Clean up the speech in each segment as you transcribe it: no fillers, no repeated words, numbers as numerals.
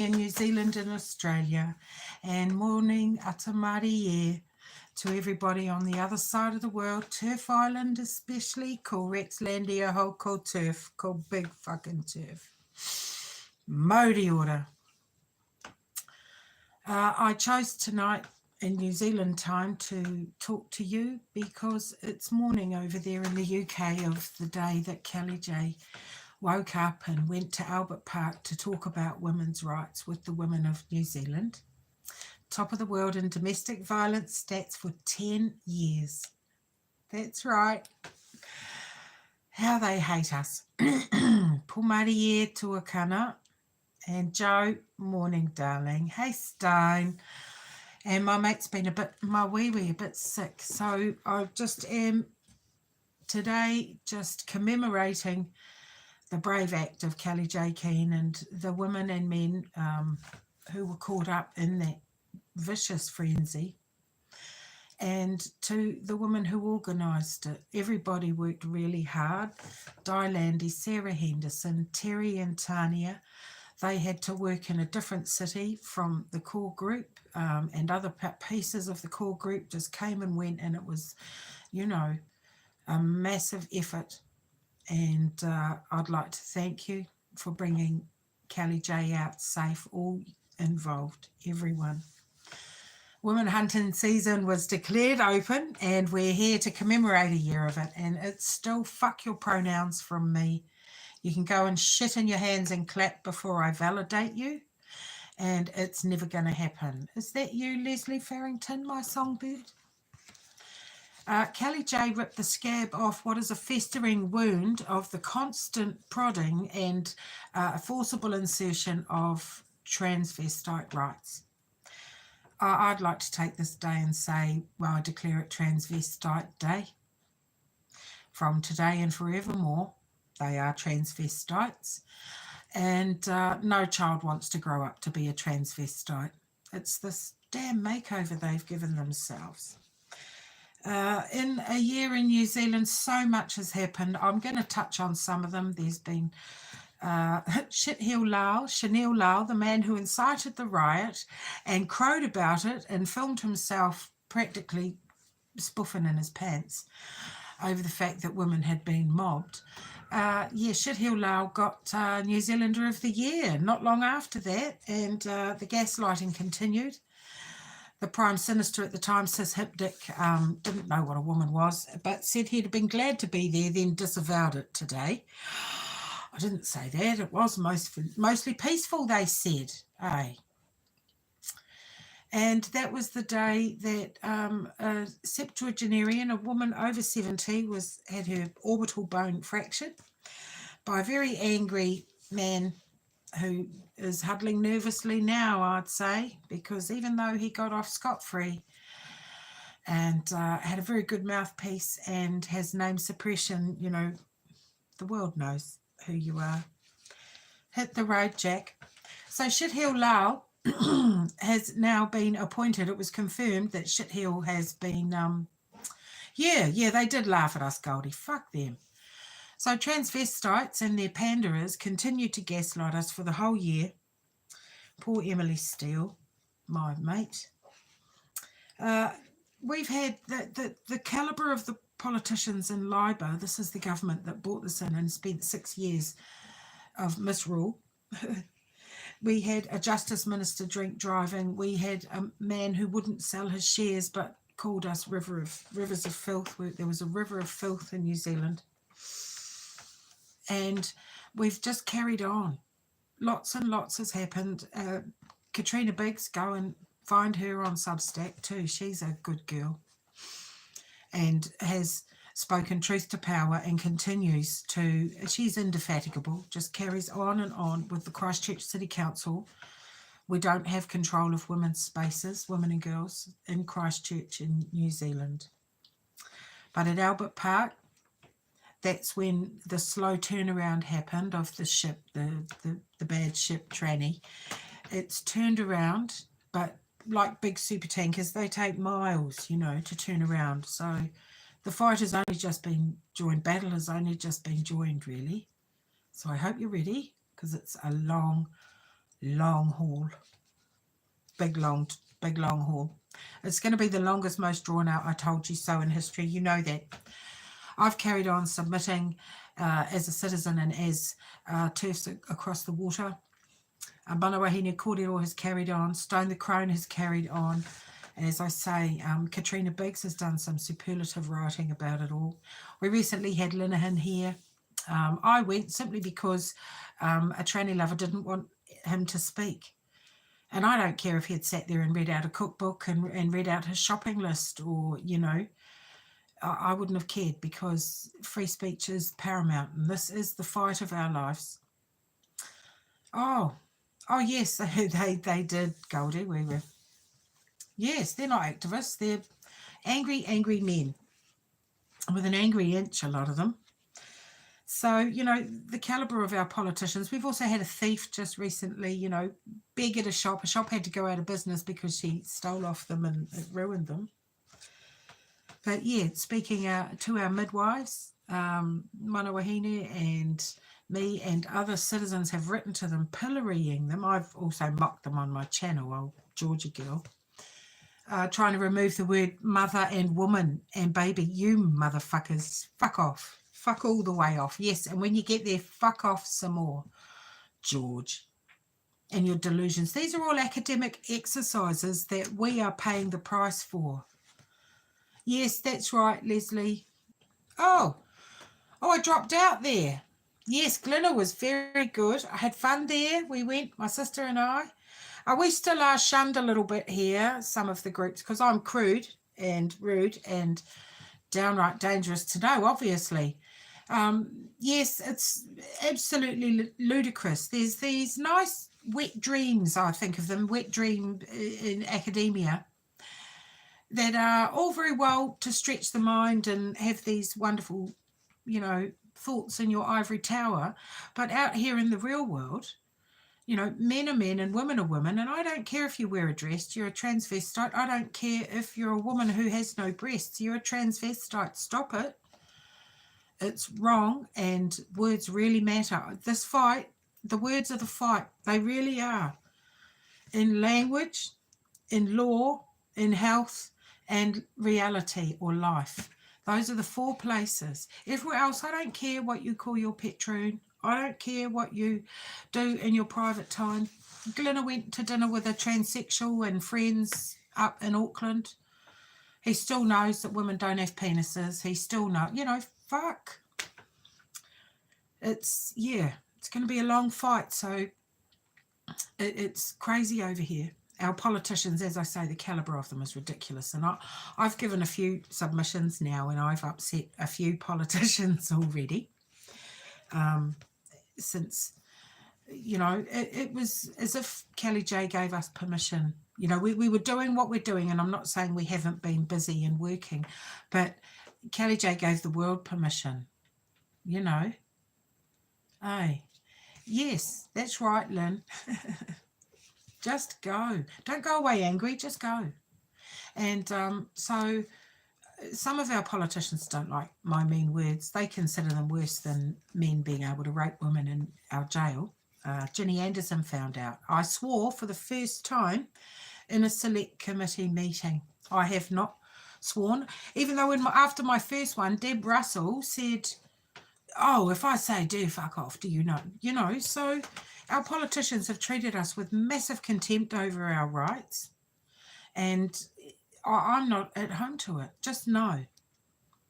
in New Zealand and Australia, and morning atamari to everybody on the other side of the world, Turf Island especially, called Rexlandia, whole called Turf, called Big Fucking Turf. Mauri ora. I chose tonight in New Zealand time to talk to you because it's morning over there in the UK of the day that Kelly J woke up and went to Albert Park to talk about women's rights with the women of New Zealand. Top of the world in domestic violence stats for 10 years. That's right. How they hate us. Pumari e tuakana. And Joe, morning, darling. Hey, Stone. And my mate's been my wee a bit sick. So I just am today just commemorating the brave act of Kelly J. Keane and the women and men who were caught up in that vicious frenzy. And to the women who organised it. Everybody worked really hard. Di Landy, Sarah Henderson, Terry and Tania. They had to work in a different city from the core group, and other pieces of the core group just came and went, and it was, you know, a massive effort. And I'd like to thank you for bringing Kelly J out safe, all involved, everyone. Women hunting season was declared open, and we're here to commemorate a year of it, and it's still fuck your pronouns from me. You can go and shit in your hands and clap before I validate you, and it's never going to happen. Is that you, Leslie Farrington, my songbird? Kelly J ripped the scab off what is a festering wound of the constant prodding and forcible insertion of transvestite rights. I'd like to take this day and say, well, I declare it Transvestite Day. From today and forevermore, they are transvestites, and no child wants to grow up to be a transvestite. It's this damn makeover they've given themselves. In a year in New Zealand, so much has happened. I'm going to touch on some of them. There's been Chanel Lau, the man who incited the riot and crowed about it and filmed himself practically spoofing in his pants over the fact that women had been mobbed. Shithill Lau got New Zealander of the Year not long after that, and the gaslighting continued. The Prime Minister at the time, Sis Hipdick, didn't know what a woman was, but said he'd been glad to be there, then disavowed it today. I didn't say that. It was mostly peaceful, they said. Hey. And that was the day that a septuagenarian, a woman over 70, had her orbital bone fractured by a very angry man who is huddling nervously now, I'd say, because even though he got off scot-free and had a very good mouthpiece and has name suppression, you know, the world knows who you are. Hit the road, Jack. So Shithill Lau has now been appointed. It was confirmed that Shithill has been, they did laugh at us, Goldie. Fuck them. So transvestites and their panderers continued to gaslight us for the whole year. Poor Emily Steele, my mate. We've had the calibre of the politicians in Labour. This is the government that brought this in and spent 6 years of misrule. We had a Justice Minister drink driving. We had a man who wouldn't sell his shares but called us rivers of filth. There was a river of filth in New Zealand. And we've just carried on. Lots and lots has happened. Katrina Biggs, go and find her on Substack too. She's a good girl and has spoken truth to power and continues to. She's indefatigable, just carries on and on with the Christchurch City Council. We don't have control of women's spaces, women and girls, in Christchurch in New Zealand. But at Albert Park, that's when the slow turnaround happened of the ship, the bad ship Tranny. It's turned around, but like big super tankers, they take miles, you know, to turn around. So the fight has only just been joined, battle has only just been joined, really. So I hope you're ready, because it's a long, long haul. Big long haul. It's going to be the longest, most drawn out I told you so in history. You know that. I've carried on submitting as a citizen and as TERFs across the water. Mana Wahine Kotiro has carried on. Stone the Crone has carried on. As I say, Katrina Biggs has done some superlative writing about it all. We recently had Linehan here. I went simply because a tranny lover didn't want him to speak. And I don't care if he had sat there and read out a cookbook and read out his shopping list, or, you know, I wouldn't have cared, because free speech is paramount, and this is the fight of our lives. Oh yes, they did, Goldie. We were, yes, they're not activists. They're angry men with an angry inch, a lot of them. So, you know, the calibre of our politicians. We've also had a thief just recently, you know, beg at a shop. A shop had to go out of business because she stole off them and it ruined them. But yeah, speaking to our midwives, Mana Wahine and me and other citizens have written to them, pillorying them. I've also mocked them on my channel, old Georgia girl, trying to remove the word mother and woman and baby. You motherfuckers, fuck off. Fuck all the way off. Yes, and when you get there, fuck off some more, George, and your delusions. These are all academic exercises that we are paying the price for. Yes, that's right, Leslie. Oh, I dropped out there. Yes, Glenna was very good. I had fun there. We went, my sister and I. We still are shunned a little bit here, some of the groups, because I'm crude and rude and downright dangerous to know, obviously. Yes, it's absolutely ludicrous. There's these nice wet dreams, I think of them, wet dream in academia, that are all very well to stretch the mind and have these wonderful, you know, thoughts in your ivory tower. But out here in the real world, you know, men are men and women are women. And I don't care if you wear a dress, you're a transvestite. I don't care if you're a woman who has no breasts, you're a transvestite. Stop it. It's wrong, and words really matter. This fight, the words are the fight. They really are. In language, in law, in health, and reality or life. Those are the four places. Everywhere else, I don't care what you call your pet troon. I don't care what you do in your private time. Glenna went to dinner with a transsexual and friends up in Auckland. He still knows that women don't have penises. He still knows, you know, fuck. It's, yeah, it's going to be a long fight. So it's crazy over here. Our politicians, as I say, the calibre of them is ridiculous. And I've given a few submissions now, and I've upset a few politicians already. Since, you know, it was as if Kelly J gave us permission. You know, we were doing what we're doing, and I'm not saying we haven't been busy and working, but Kelly J gave the world permission, you know. Hey, yes, that's right, Lynn. Just go. Don't go away angry, just go. And so some of our politicians don't like my mean words. They consider them worse than men being able to rape women in our jail. Ginny Anderson found out. I swore for the first time in a select committee meeting. I have not sworn, even though after my first one, Deb Russell said, oh, if I say do fuck off, do you know? You know, so our politicians have treated us with massive contempt over our rights, and I'm not at home to it. Just know.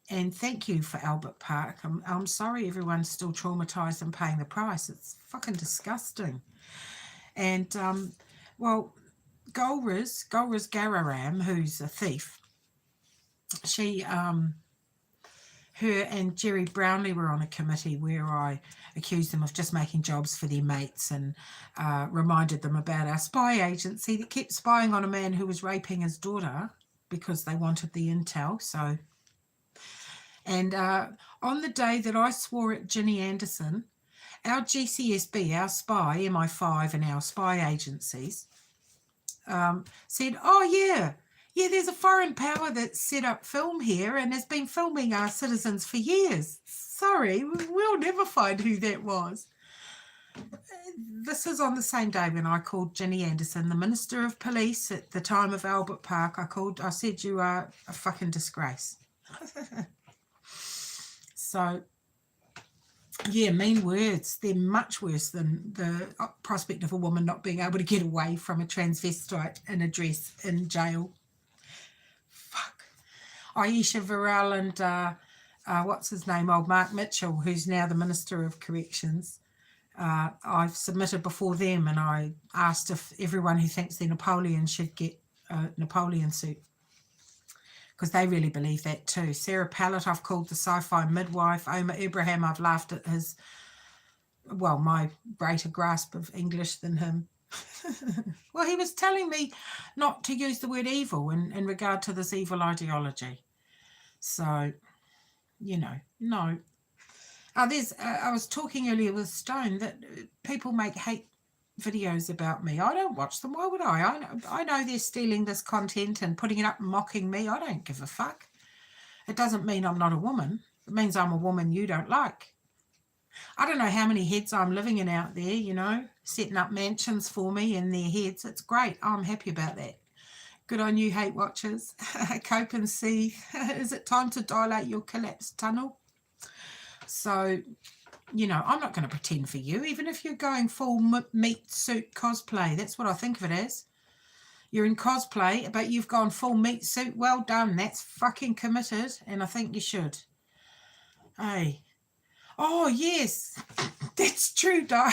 And thank you for Albert Park. I'm sorry everyone's still traumatised and paying the price. It's fucking disgusting. And, well, Golriz Gararam, who's a thief, she... her and Jerry Brownlee were on a committee where I accused them of just making jobs for their mates and reminded them about our spy agency that kept spying on a man who was raping his daughter because they wanted the intel. So, and on the day that I swore at Ginny Anderson, our GCSB, our spy, MI5 and our spy agencies said, oh yeah, there's a foreign power that's set up film here and has been filming our citizens for years. Sorry, we'll never find who that was. This is on the same day when I called Ginny Anderson, the Minister of Police at the time of Albert Park. I said, you are a fucking disgrace. So, yeah, mean words. They're much worse than the prospect of a woman not being able to get away from a transvestite in a dress in jail. Fuck. Aisha Varel and what's his name, old Mark Mitchell, who's now the Minister of Corrections. I've submitted before them, and I asked if everyone who thinks they're Napoleon should get a Napoleon suit, because they really believe that too. Sarah Pallett, I've called the sci-fi midwife. Omar Ibrahim, I've laughed at his, well, my greater grasp of English than him. Well, he was telling me not to use the word evil in regard to this evil ideology. So, you know, no. I was talking earlier with Stone that people make hate videos about me. I don't watch them. Why would I? I know they're stealing this content and putting it up and mocking me. I don't give a fuck. It doesn't mean I'm not a woman. It means I'm a woman you don't like. I don't know how many heads I'm living in out there, you know, setting up mansions for me in their heads. It's great. I'm happy about that. Good on you, hate watchers. Cope and see. Is it time to dilate your collapsed tunnel? So, you know, I'm not going to pretend for you, even if you're going full meat suit cosplay. That's what I think of it as. You're in cosplay, but you've gone full meat suit. Well done. That's fucking committed, and I think you should. Hey. Oh, yes. That's true, Di.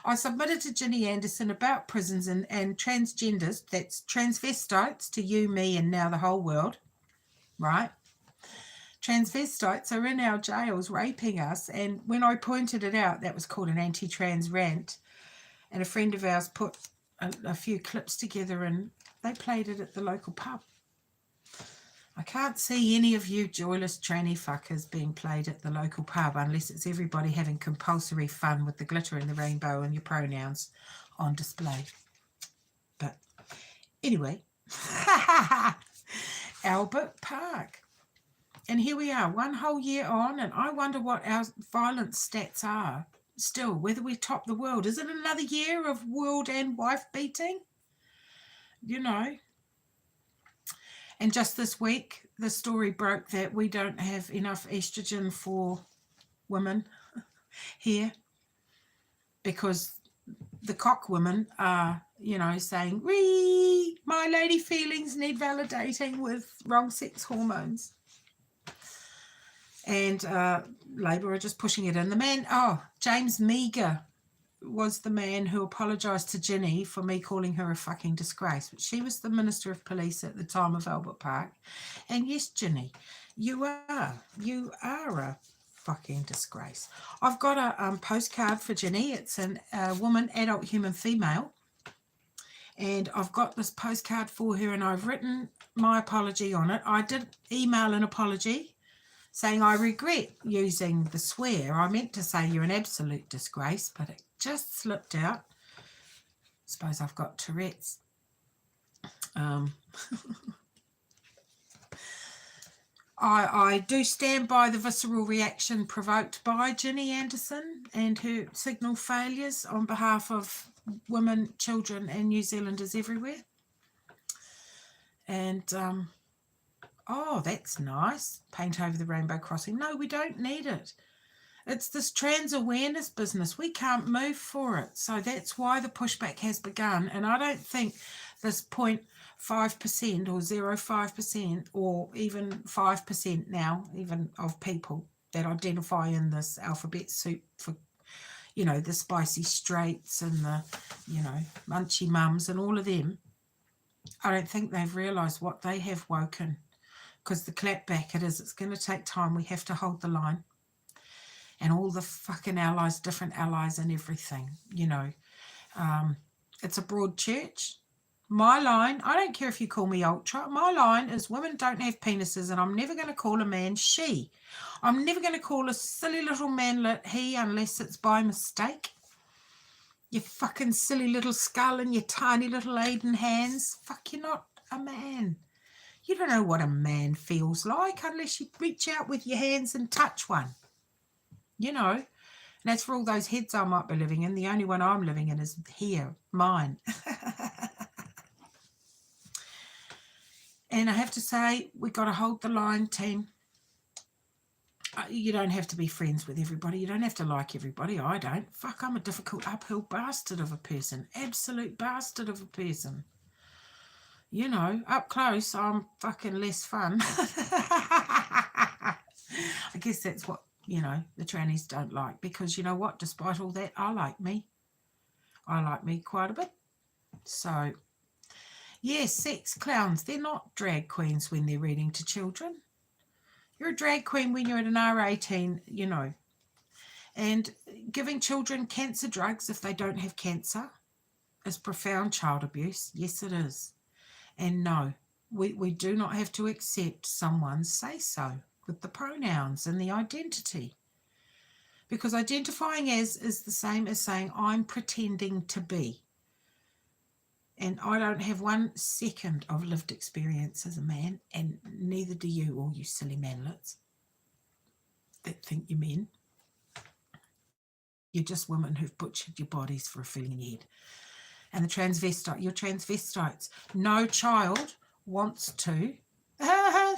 I submitted to Ginny Anderson about prisons and transgenders. That's transvestites to you, me, and now the whole world, right? Transvestites are in our jails raping us, and when I pointed it out, that was called an anti-trans rant, and a friend of ours put a few clips together and they played it at the local pub. I can't see any of you joyless tranny fuckers being played at the local pub unless it's everybody having compulsory fun with the glitter and the rainbow and your pronouns on display. But anyway, Albert Park. And here we are, 1 whole year on, and I wonder what our violence stats are still, whether we top the world. Is it another year of world and wife beating? You know. And just this week, the story broke that we don't have enough estrogen for women here, because the cock women are, you know, saying, my lady feelings need validating with wrong sex hormones. And Labour are just pushing it in. The man, James Meager was the man who apologised to Ginny for me calling her a fucking disgrace. But she was the Minister of Police at the time of Albert Park. And yes, Ginny, you are a fucking disgrace. I've got a postcard for Ginny. It's a woman, adult human female. And I've got this postcard for her, and I've written my apology on it. I did email an apology saying I regret using the swear. I meant to say you're an absolute disgrace, but it just slipped out. Suppose I've got Tourette's. I do stand by the visceral reaction provoked by Ginny Anderson and her signal failures on behalf of women, children and New Zealanders everywhere. And oh, that's nice. Paint over the rainbow crossing. No, we don't need it. It's this trans awareness business. We can't move for it. So that's why the pushback has begun. And I don't think this 0.5% or 0.5% or even 5% now, even of people that identify in this alphabet soup for, you know, the spicy straights and the, you know, munchy mums and all of them, I don't think they've realised what they have woken. Because the clapback it's going to take time. We have to hold the line. And all the fucking allies, different allies and everything, you know. It's a broad church. My line, I don't care if you call me ultra, my line is women don't have penises, and I'm never going to call a man she. I'm never going to call a silly little manlet he unless it's by mistake. You fucking silly little skull and your tiny little Aiden hands. Fuck, you're not a man. You don't know what a man feels like unless you reach out with your hands and touch one. You know. as for all those heads I might be living in, the only one I'm living in is here, mine. And I have to say, we got to hold the line, team. You don't have to be friends with everybody. You don't have to like everybody. I don't. Fuck, I'm a difficult uphill bastard of a person. Absolute bastard of a person. You know, up close, I'm fucking less fun. I guess that's what, you know, the trannies don't like. Because you know what? Despite all that, I like me. I like me quite a bit. So, yes, sex clowns. They're not drag queens when they're reading to children. You're a drag queen when you're at an R18, you know. And giving children cancer drugs if they don't have cancer is profound child abuse. Yes, it is. And no, we do not have to accept someone's say-so with the pronouns and the identity. Because identifying as is the same as saying I'm pretending to be. And I don't have 1 second of lived experience as a man, and neither do you, all you silly manlets that think you're men. You're just women who've butchered your bodies for a filling in your head. And the transvestite, you're transvestites. No child wants to.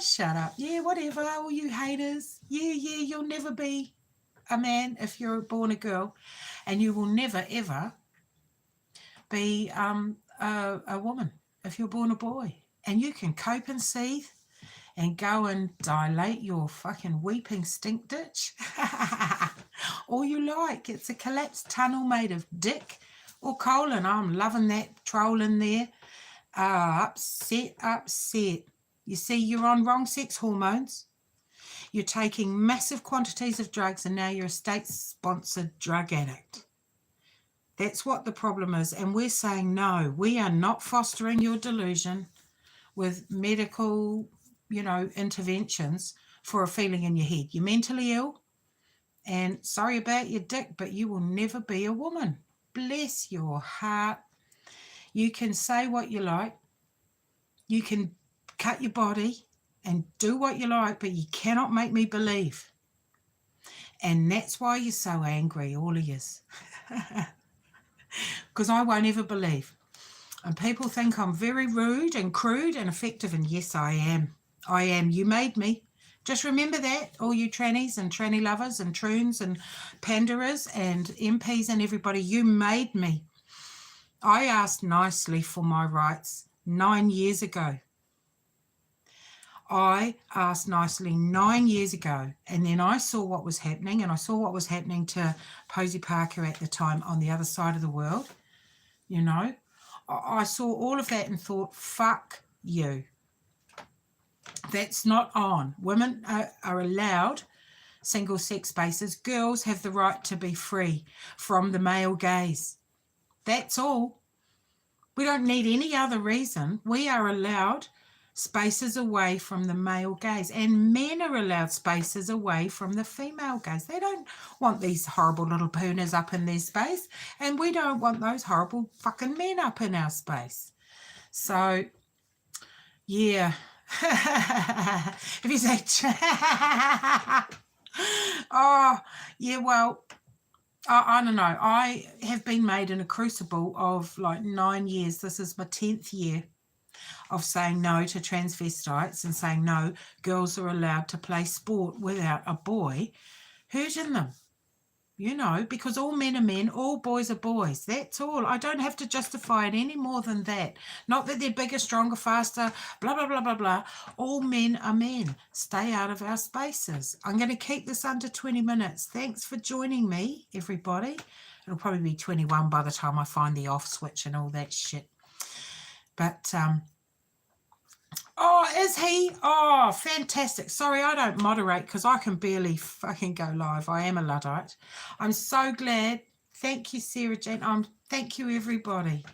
Shut up. Yeah, whatever, all you haters. Yeah, you'll never be a man if you're born a girl. And you will never, ever be a woman if you're born a boy. And you can cope and seethe and go and dilate your fucking weeping stink ditch all you like. It's a collapsed tunnel made of dick or colon. I'm loving that troll in there. Upset. You see, you're on wrong sex hormones. You're taking massive quantities of drugs, and now you're a state-sponsored drug addict. That's what the problem is. And we're saying, no, we are not fostering your delusion with medical, you know, interventions for a feeling in your head. You're mentally ill, and sorry about your dick, but you will never be a woman. Bless your heart. You can say what you like. You can cut your body and do what you like, but you cannot make me believe. And that's why you're so angry, all of yous. Because I won't ever believe. And people think I'm very rude and crude and effective, and yes, I am. I am. You made me. Just remember that, all you trannies and tranny lovers and troons and pandarers and MPs and everybody, you made me. I asked nicely for my rights 9 years ago. I asked nicely 9 years ago, and then I saw what was happening, and I saw what was happening to Posey Parker at the time on the other side of the world, you know. I saw all of that and thought, fuck you. That's not on. Women are allowed single-sex spaces. Girls have the right to be free from the male gaze. That's all. We don't need any other reason. We are allowed spaces away from the male gaze, and men are allowed spaces away from the female gaze. They don't want these horrible little pooners up in their space, and we don't want those horrible fucking men up in our space. So, yeah. If you say, oh, yeah, well, I don't know. I have been made in a crucible of like 9 years. This is my 10th year of saying no to transvestites and saying no, girls are allowed to play sport without a boy hurting them, you know, because all men are men, all boys are boys. That's all. I don't have to justify it any more than that. Not that they're bigger, stronger, faster, blah, blah, blah, blah, blah. All men are men. Stay out of our spaces. I'm going to keep this under 20 minutes. Thanks for joining me, everybody. It'll probably be 21 by the time I find the off switch and all that shit. But, oh, is he? Oh, fantastic. Sorry, I don't moderate because I can barely fucking go live. I am a Luddite. I'm so glad. Thank you, Sarah Jane. Thank you, everybody.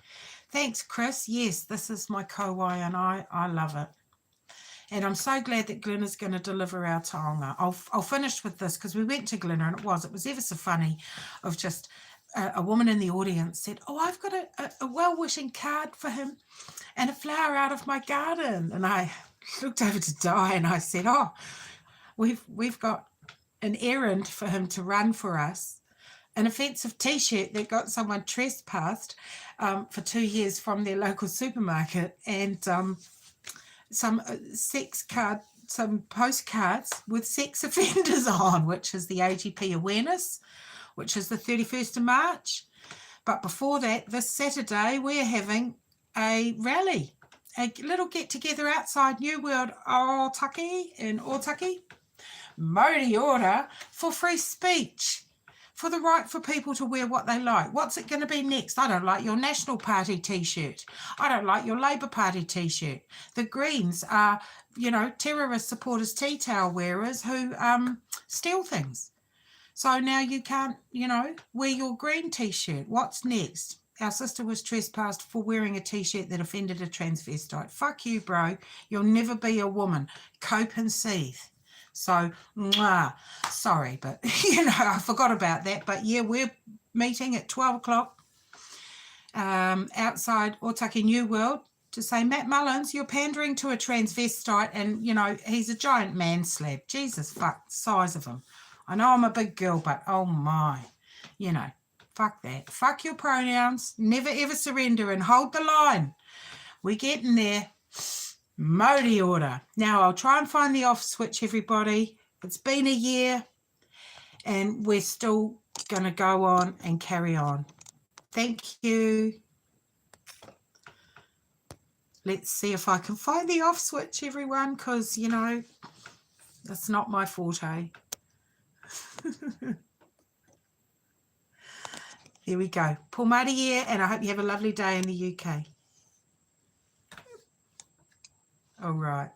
Thanks, Chris. Yes, this is my kawaii, and I love it. And I'm so glad that Glenn is going to deliver our taonga. I'll finish with this because we went to Glenn, and it was ever so funny of just a woman in the audience said, oh, I've got a well-wishing card for him and a flower out of my garden. And I looked over to Di and I said, oh, we've got an errand for him to run for us an offensive T-shirt that got someone trespassed for 2 years from their local supermarket, and some some postcards with sex offenders on, which is the AGP awareness, which is the 31st of March. But before that, this Saturday, we're having a rally, a little get-together outside New World Otaki in Otaki. Modi order for free speech, for the right for people to wear what they like. What's it going to be next? I don't like your National Party T-shirt. I don't like your Labour Party T-shirt. The Greens are, you know, terrorist supporters, tea towel wearers who steal things. So now you can't, you know, wear your green T-shirt. What's next? Our sister was trespassed for wearing a T-shirt that offended a transvestite. Fuck you, bro. You'll never be a woman. Cope and seethe. So, sorry, but, you know, I forgot about that. But, yeah, we're meeting at 12 o'clock outside Otaki New World to say, Matt Mullins, you're pandering to a transvestite and, you know, he's a giant man slab. Jesus, fuck, size of him. I know I'm a big girl, but, oh, my, you know, fuck that. Fuck your pronouns. Never, ever surrender and hold the line. We're getting there. Modi order. Now, I'll try and find the off switch, everybody. It's been a year and we're still going to go on and carry on. Thank you. Let's see if I can find the off switch, everyone, because, you know, that's not my forte. Here we go. Pumari, and I hope you have a lovely day in the UK. All right.